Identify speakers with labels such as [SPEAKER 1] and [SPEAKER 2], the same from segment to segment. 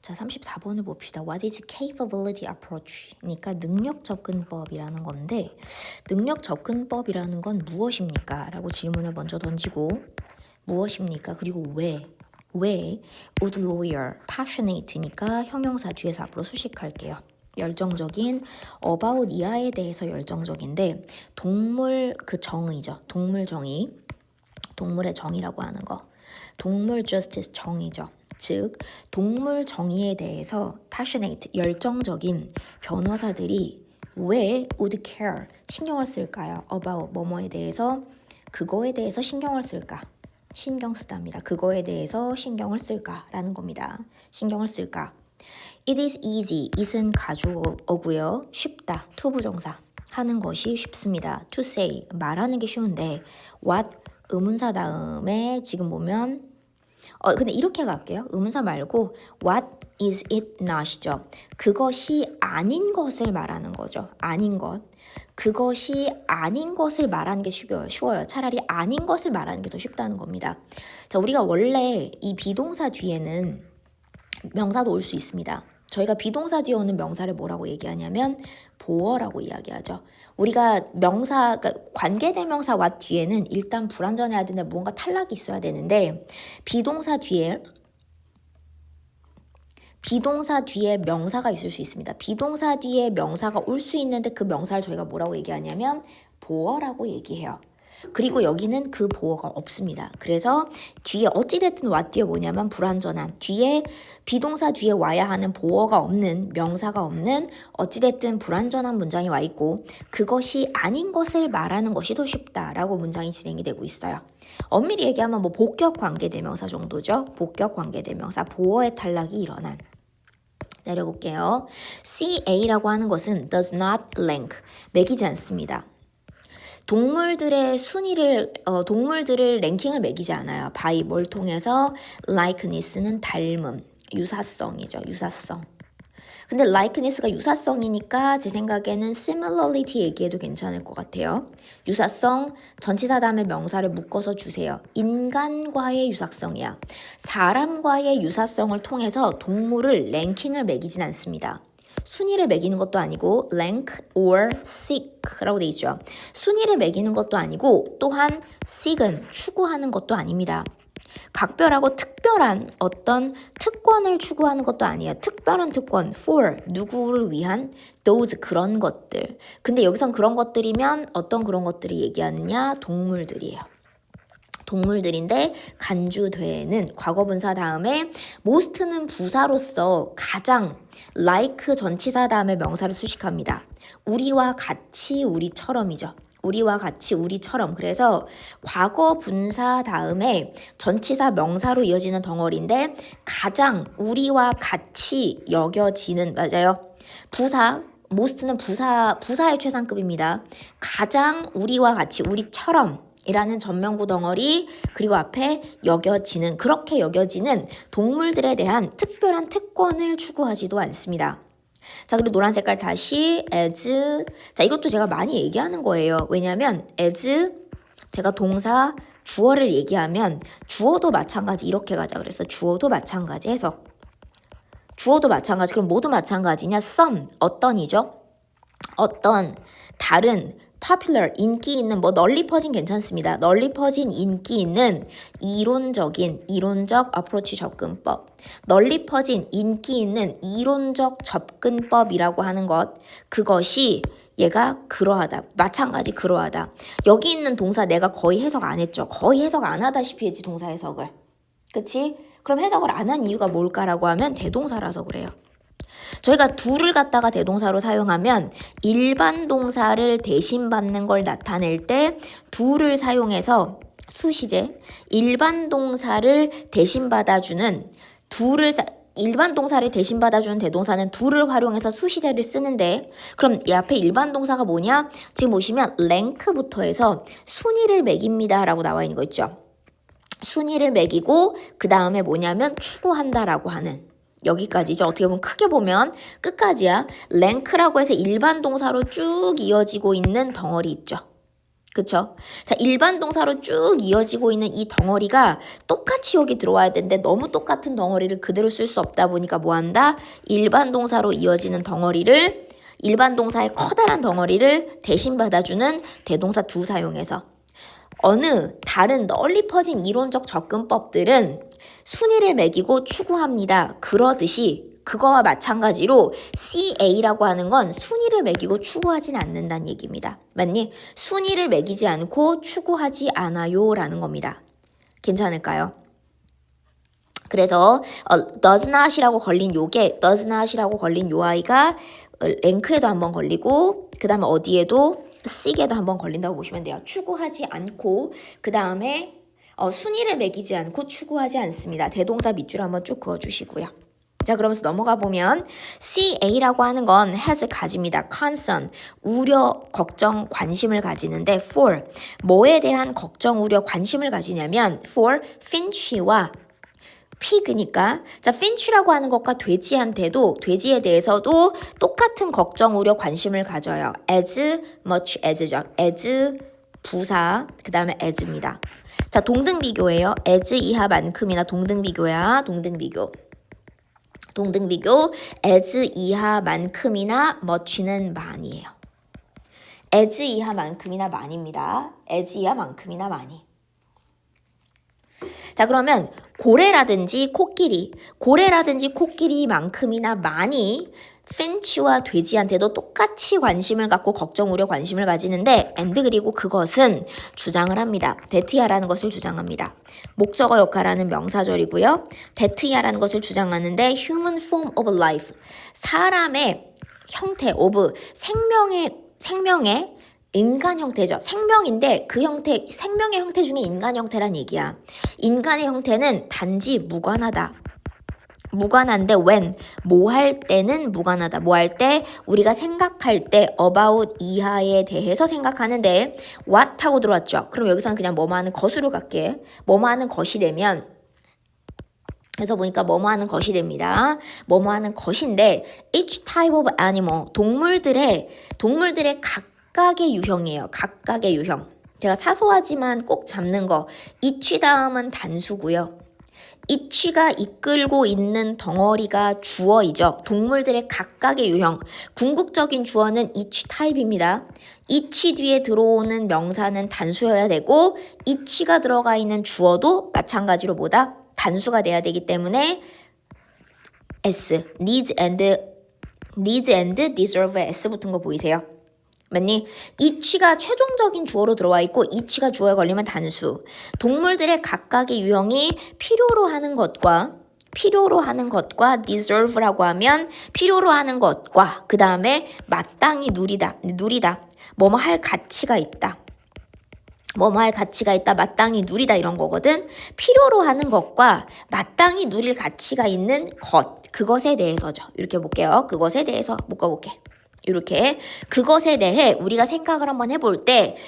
[SPEAKER 1] 자, 34번을 봅시다. What is capability approach? 그러니까 능력 접근법이라는 건데 능력 접근법이라는 건 무엇입니까? 라고 질문을 먼저 던지고 무엇입니까? 그리고 왜? would lawyer, passionate니까 형용사 뒤에서 앞으로 수식할게요. 열정적인, about 이하에 대해서 열정적인데 동물 그 정의죠. 동물 정의, 동물의 정의라고 하는 거. 동물 justice 정의죠. 즉 동물 정의에 대해서 passionate, 열정적인 변호사들이 왜 would care, 신경을 쓸까요? about 뭐뭐에 대해서, 그거에 대해서 신경을 쓸까? 신경 쓰답니다. 그거에 대해서 신경을 쓸까라는 겁니다. 신경을 쓸까? It is easy, it은 가주어고요. 쉽다, 투부정사. 하는 것이 쉽습니다. To say, 말하는 게 쉬운데 what, 의문사 다음에 지금 보면 근데 이렇게 갈게요. 의문사 말고 what is it not이죠. 그것이 아닌 것을 말하는 거죠. 아닌 것. 그것이 아닌 것을 말하는 게 쉬워요. 차라리 아닌 것을 말하는 게 더 쉽다는 겁니다. 자, 우리가 원래 이 비동사 뒤에는 명사도 올 수 있습니다. 저희가 비동사 뒤에 오는 명사를 뭐라고 얘기하냐면 보어라고 이야기하죠. 우리가 명사, 그러니까 관계대명사 what 뒤에는 일단 불완전해야 되는데 뭔가 탈락이 있어야 되는데 비동사 뒤에 명사가 있을 수 있습니다. 비동사 뒤에 명사가 올 수 있는데 그 명사를 저희가 뭐라고 얘기하냐면 보어라고 얘기해요. 그리고 여기는 그 보어가 없습니다. 그래서 뒤에 어찌됐든 what 뒤에 뭐냐면 불완전한, 뒤에 비동사 뒤에 와야 하는 보어가 없는, 명사가 없는 어찌됐든 불완전한 문장이 와 있고 그것이 아닌 것을 말하는 것이 더 쉽다라고 문장이 진행이 되고 있어요. 엄밀히 얘기하면 뭐 복격 관계대명사 정도죠. 복격 관계대명사, 보어의 탈락이 일어난. 내려볼게요. CA라고 하는 것은 does not rank, 매기지 않습니다. 동물들의 순위를, 동물들을 랭킹을 매기지 않아요. by 뭘 통해서? likeness는 닮음, 유사성이죠. 유사성. 근데 likeness가 유사성이니까 제 생각에는 similarity 얘기해도 괜찮을 것 같아요. 유사성, 전치사 다음에 명사를 묶어서 주세요. 인간과의 유사성이야. 사람과의 유사성을 통해서 동물을 랭킹을 매기진 않습니다. 순위를 매기는 것도 아니고 rank or seek라고 돼 있죠. 순위를 매기는 것도 아니고 또한 seek은 추구하는 것도 아닙니다. 각별하고 특별한 어떤 특권을 추구하는 것도 아니에요. 특별한 특권, for, 누구를 위한, those, 그런 것들. 근데 여기선 그런 것들이면 어떤 그런 것들이 얘기하느냐? 동물들이에요. 동물들인데 간주되는 과거분사 다음에 most는 부사로서 가장, like 전치사 다음에 명사를 수식합니다. 우리와 같이, 우리처럼이죠. 우리와 같이, 우리처럼. 그래서 과거 분사 다음에 전치사 명사로 이어지는 덩어리인데 가장 우리와 같이 여겨지는, 맞아요. 부사, most는 부사의 최상급입니다. 가장 우리와 같이, 우리처럼 이라는 전명구 덩어리, 그리고 앞에 여겨지는, 그렇게 여겨지는 동물들에 대한 특별한 특권을 추구하지도 않습니다. 자, 그리고 노란 색깔 다시 as. 자, 이것도 제가 많이 얘기하는 거예요. 왜냐면 as, 제가 동사 주어를 얘기하면 주어도 마찬가지 이렇게 가자 그래서 주어도 마찬가지 해석. 주어도 마찬가지. 그럼 모두 마찬가지냐? some, 어떤이죠? 어떤, 다른, popular, 인기 있는, 뭐 널리 퍼진 괜찮습니다. 널리 퍼진 인기 있는 이론적 어프로치 접근법. 널리 퍼진 인기 있는 이론적 접근법이라고 하는 것. 그것이 얘가 그러하다. 마찬가지 그러하다. 여기 있는 동사 내가 거의 해석 안 했죠. 거의 해석 안 하다시피 했지, 동사 해석을. 그치? 그럼 해석을 안 한 이유가 뭘까라고 하면 대동사라서 그래요. 저희가 do를 갖다가 대동사로 사용하면 일반 동사를 대신받는 걸 나타낼 때 do를 사용해서 수시제, 일반 동사를 대신받아주는 일반 동사를 대신받아주는 대동사는 do를 활용해서 수시제를 쓰는데, 그럼 이 앞에 일반 동사가 뭐냐? 지금 보시면 rank부터 해서 순위를 매깁니다 라고 나와 있는 거 있죠. 순위를 매기고 그 다음에 뭐냐면 추구한다라고 하는, 여기까지죠. 어떻게 보면 크게 보면 끝까지야. 랭크라고 해서 일반 동사로 쭉 이어지고 있는 덩어리 있죠. 그쵸? 자, 일반 동사로 쭉 이어지고 있는 이 덩어리가 똑같이 여기 들어와야 되는데 너무 똑같은 덩어리를 그대로 쓸 수 없다 보니까 뭐 한다? 일반 동사로 이어지는 덩어리를, 일반 동사의 커다란 덩어리를 대신 받아주는 대동사 두 사용해서 어느 다른 널리 퍼진 이론적 접근법들은 순위를 매기고 추구합니다. 그러듯이 그거와 마찬가지로 CA라고 하는 건 순위를 매기고 추구하진 않는다는 얘기입니다. 맞니? 순위를 매기지 않고 추구하지 않아요 라는 겁니다. 괜찮을까요? 그래서 does not이라고 걸린 요게 does not이라고 걸린 요 아이가 랭크에도 한번 걸리고 그 다음에 어디에도 C에도 한번 걸린다고 보시면 돼요. 추구하지 않고 그 다음에 순위를 매기지 않고 추구하지 않습니다. 대동사 밑줄 한번 쭉 그어주시고요. 자, 그러면서 넘어가 보면 CA라고 하는 건 has 가집니다. concern, 우려, 걱정, 관심을 가지는데 for, 뭐에 대한 걱정, 우려, 관심을 가지냐면 for Finch와 pig니까 자, Finch라고 하는 것과 돼지한테도 돼지에 대해서도 똑같은 걱정, 우려, 관심을 가져요. as much as죠. as 부사, 그 다음에 as입니다. 자, 동등비교예요. as 이하만큼이나 동등비교야. 동등비교. 동등비교 as 이하만큼이나 much는 많이에요. as 이하만큼이나 많이입니다. as 이하만큼이나 많이. 자, 그러면 고래라든지 코끼리만큼이나 많이 핀치와 돼지한테도 똑같이 관심을 갖고 걱정, 우려, 관심을 가지는데 and 그리고 그것은 주장을 합니다. 데트야라는 것을 주장합니다. 목적어 역할하는 명사절이고요. 데트야라는 것을 주장하는데 human form of life, 사람의 형태 of 생명의 인간 형태죠. 생명인데 그 형태, 생명의 형태 중에 인간 형태란 얘기야. 인간의 형태는 단지 무관하다. 무관한데 when, 뭐 할 때는 무관하다. 뭐 할 때? 우리가 생각할 때 about 이하에 대해서 생각하는데 what 하고 들어왔죠. 그럼 여기서는 그냥 뭐뭐 하는 것으로 갈게. 뭐뭐 하는 것이 되면 그래서 보니까 뭐뭐 하는 것이 됩니다. 뭐뭐 하는 것인데 each type of animal, 동물들의 각각의 유형이에요. 각각의 유형. 제가 사소하지만 꼭 잡는 거. each 다음은 단수고요. each가 이끌고 있는 덩어리가 주어이죠. 동물들의 각각의 유형. 궁극적인 주어는 each 타입입니다. each 뒤에 들어오는 명사는 단수여야 되고 each가 들어가 있는 주어도 마찬가지로 뭐다? 단수가 돼야 되기 때문에 S, needs and deserve S 붙은 거 보이세요? 맞니? each가 최종적인 주어로 들어와 있고 each가 주어에 걸리면 단수. 동물들의 각각의 유형이 필요로 하는 것과 deserve라고 하면 필요로 하는 것과 그 다음에 마땅히 누리다. 뭐뭐 할 가치가 있다. 마땅히 누리다 이런 거거든. 필요로 하는 것과 마땅히 누릴 가치가 있는 것, 그것에 대해서죠. 이렇게 볼게요. 그것에 대해서 묶어볼게. 이렇게 그것에 대해 우리가 생각을 한번 해볼 때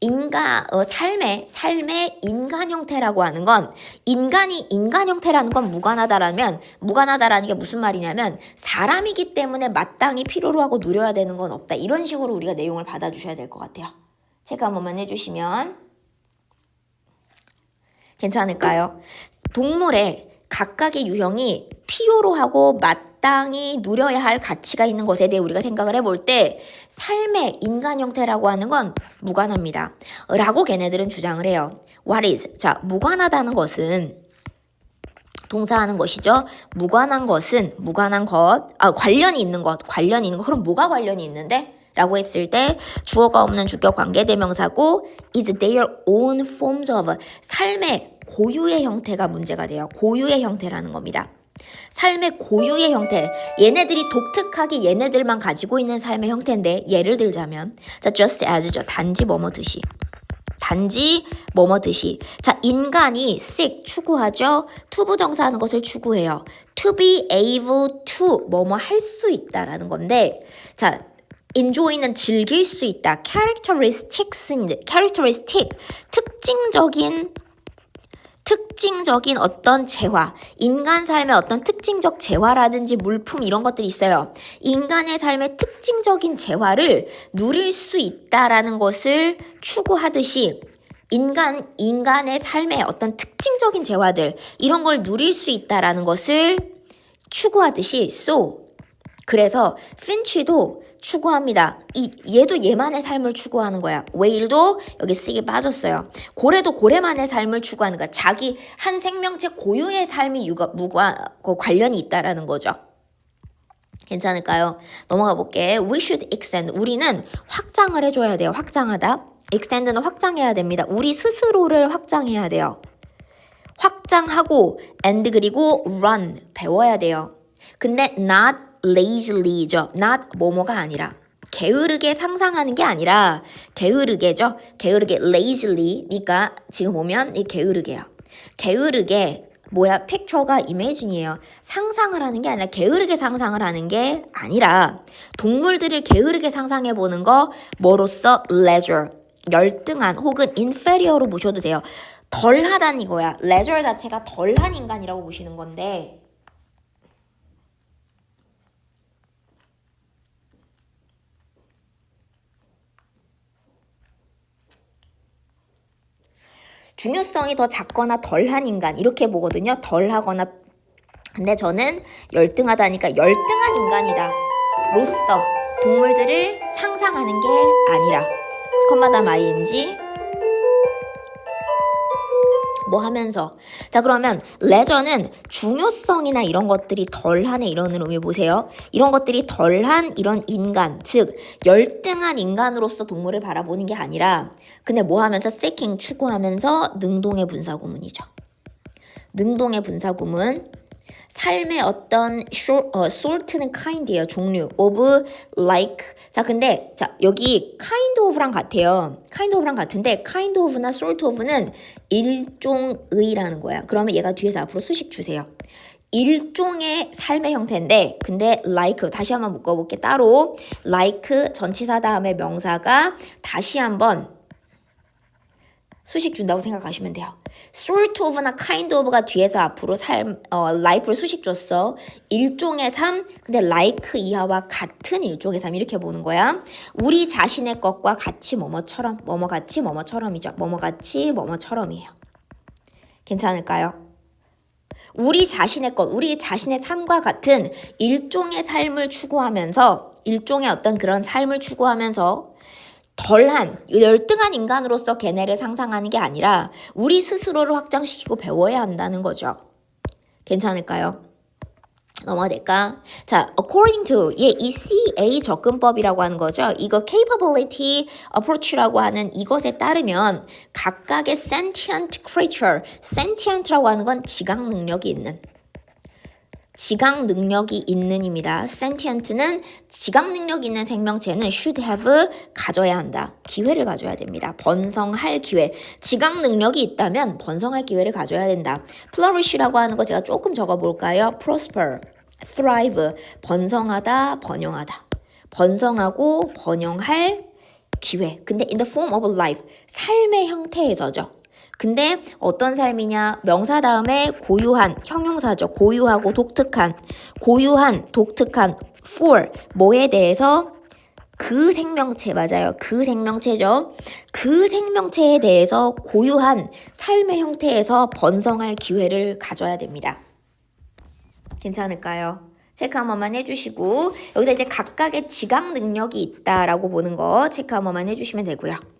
[SPEAKER 1] 삶의 인간 형태라고 하는 건 인간이 인간 형태라는 건 무관하다라는 게 무슨 말이냐면 사람이기 때문에 마땅히 필요로 하고 누려야 되는 건 없다. 이런 식으로 우리가 내용을 받아주셔야 될 것 같아요. 체크 한 번만 해주시면 괜찮을까요? 동물의 각각의 유형이 필요로 하고 마땅히 누려야 할 가치가 있는 것에 대해 우리가 생각을 해볼 때 삶의 인간 형태라고 하는 건 무관합니다. 라고 걔네들은 주장을 해요. What is? 자, 무관하다는 것은 동사하는 것이죠. 무관한 것은 관련이 있는 것. 그럼 뭐가 관련이 있는데? 라고 했을 때 주어가 없는 주격 관계대명사고 is their own forms of 삶의 고유의 형태가 문제가 돼요. 고유의 형태라는 겁니다. 삶의 고유의 형태. 얘네들이 독특하게 얘네들만 가지고 있는 삶의 형태인데 예를 들자면 자, just as죠. 단지 뭐뭐 듯이. 자, 인간이 seek 추구하죠. to 부정사하는 것을 추구해요. to be able to 뭐뭐 할 수 있다라는 건데 자, enjoy는 즐길 수 있다. characteristic, 특징적인 특징적인 어떤 재화, 인간 삶의 어떤 특징적 재화라든지 물품 이런 것들이 있어요. 인간의 삶의 특징적인 재화를 누릴 수 있다라는 것을 추구하듯이 인간의 삶의 어떤 특징적인 재화들 이런 걸 누릴 수 있다라는 것을 추구하듯이 그래서 핀치도 추구합니다. 얘도 얘만의 삶을 추구하는 거야. 웨일도 여기 쓰기 빠졌어요. 고래도 고래만의 삶을 추구하는 거야. 자기 한 생명체 고유의 삶이 관련이 있다라는 거죠. 괜찮을까요? 넘어가 볼게. We should extend. 우리는 확장을 해줘야 돼요. 확장하다. extend는 확장해야 됩니다. 우리 스스로를 확장해야 돼요. 확장하고 and 그리고 run 배워야 돼요. 근데 not lazyly죠. not 뭐뭐가 아니라 게으르게 상상하는 게 아니라 게으르게죠. 게으르게 lazyly니까 지금 보면 이 게으르게요. 게으르게 뭐야? 픽처가 이미진이에요. 상상을 하는 게 아니라 게으르게 상상을 하는 게 아니라 동물들을 게으르게 상상해 보는 거 뭐로써? leisure. 열등한 혹은 inferior로 보셔도 돼요. 덜하다는 이거야. leisure 자체가 덜한 인간이라고 보시는 건데 중요성이 더 작거나 덜한 인간 이렇게 보거든요. 덜하거나 근데 저는 열등하다니까 열등한 인간이다 로서 동물들을 상상하는 게 아니라 컴마담 ing 뭐 하면서 자 그러면 레저는 중요성이나 이런 것들이 덜하네 이런 의미 보세요. 이런 것들이 덜한 이런 인간 즉 열등한 인간으로서 동물을 바라보는 게 아니라 근데 뭐 하면서 seeking 추구하면서 능동의 분사구문이죠. 능동의 분사구문 삶의 어떤 sort는 kind이에요. 종류 of like 자 근데 자 여기 kind of랑 같아요. kind of랑 같은데 kind of나 sort of는 일종의라는 거야. 그러면 얘가 뒤에서 앞으로 수식 주세요. 일종의 삶의 형태인데 근데 like 다시 한번 묶어볼게 따로 like 전치사 다음에 명사가 다시 한번 수식 준다고 생각하시면 돼요. sort of나 kind of가 뒤에서 앞으로 life를 수식 줬어. 일종의 삶, 근데 like 이하와 같은 일종의 삶 이렇게 보는 거야. 우리 자신의 것과 같이 뭐뭐처럼, 뭐뭐같이 뭐뭐처럼이죠. 뭐뭐같이 뭐뭐처럼이에요. 괜찮을까요? 우리 자신의 것, 우리 자신의 삶과 같은 일종의 삶을 추구하면서 일종의 어떤 그런 삶을 추구하면서 덜한 열등한 인간으로서 걔네를 상상하는 게 아니라 우리 스스로를 확장시키고 배워야 한다는 거죠. 괜찮을까요? 넘어가 될까? 자, according to 이 CA 접근법이라고 하는 거죠. 이거 capability approach라고 하는 이것에 따르면 각각의 sentient creature, sentient라고 하는 건 지각 능력이 있는 지각 능력이 있는입니다. sentient는 지각 능력이 있는 생명체는 should have 가져야 한다. 기회를 가져야 됩니다. 번성할 기회. 지각 능력이 있다면 번성할 기회를 가져야 된다. flourish라고 하는 거 제가 조금 적어볼까요? prosper, thrive, 번성하다, 번영하다. 번성하고 번영할 기회. 근데 in the form of life, 삶의 형태에서죠. 근데 어떤 삶이냐? 명사 다음에 고유한, 형용사죠. 고유하고 독특한, 독특한, for, 뭐에 대해서 그 생명체, 맞아요. 그 생명체죠. 그 생명체에 대해서 고유한 삶의 형태에서 번성할 기회를 가져야 됩니다. 괜찮을까요? 체크 한 번만 해주시고 여기서 이제 각각의 지각 능력이 있다라고 보는 거 체크 한 번만 해주시면 되고요.